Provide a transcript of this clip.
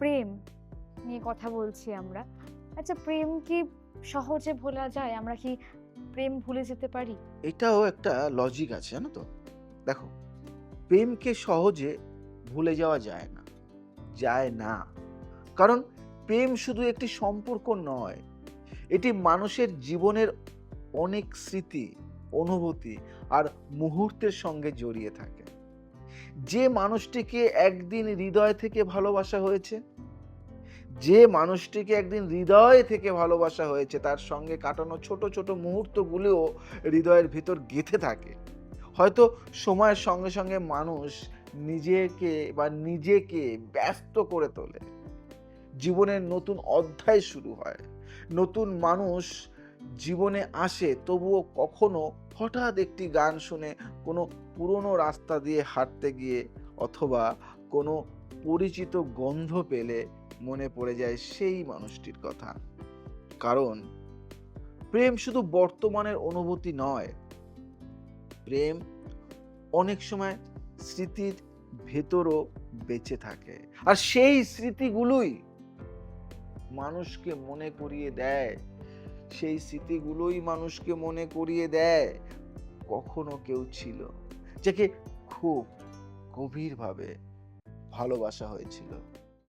প্রেম নিয়ে কথা বলছি আমরা। আচ্ছা, প্রেম কি সহজে ভোলা যায়? আমরা কি প্রেম ভুলে যেতে পারি? এটাও একটা লজিক আছে, জানো তো? দেখো, প্রেমকে সহজে ভুলে যাওয়া যায় না। যায় না। কারণ প্রেম শুধু একটি সম্পর্ক নয়। এটি মানুষের জীবনের অনেক স্মৃতি, অনুভূতি আর মুহূর্তের সঙ্গে জড়িয়ে থাকে। যে মানুষটিকে একদিন হৃদয় থেকে ভালোবাসা হয়েছে, যে মানুষটিকে একদিন হৃদয় থেকে ভালোবাসা হয়েছে, তার সঙ্গে কাটানো ছোট, ছোট মুহূর্তগুলোও হৃদয়ের ভেতর গেঁথে থাকে। হয়তো সময়ের সঙ্গে, সঙ্গে মানুষ নিজেকে ব্যস্ত করে তোলে। জীবনের নতুন অধ্যায় শুরু হয়। নতুন মানুষ জীবনে আসে, তবুও কখনো হঠাৎ একটি গান শুনে, কোনো পুরনো রাস্তা দিয়ে হাঁটতে গিয়ে অথবা কোনো পরিচিত গন্ধ পেলে মনে পড়ে যায় সেই মানুষটির কথা। কারণ প্রেম শুধু বর্তমানের অনুভূতি নয়, প্রেম অনেক সময় স্মৃতির ভেতরও বেঁচে থাকে। আর সেই স্মৃতিগুলোই মানুষকে মনে করিয়ে দেয়, সেই স্মৃতিগুলোই মানুষকে মনে করিয়ে দেয় কখনো কেউ ছিল, যাকে খুব গভীরভাবে ভালোবাসা হয়েছিল।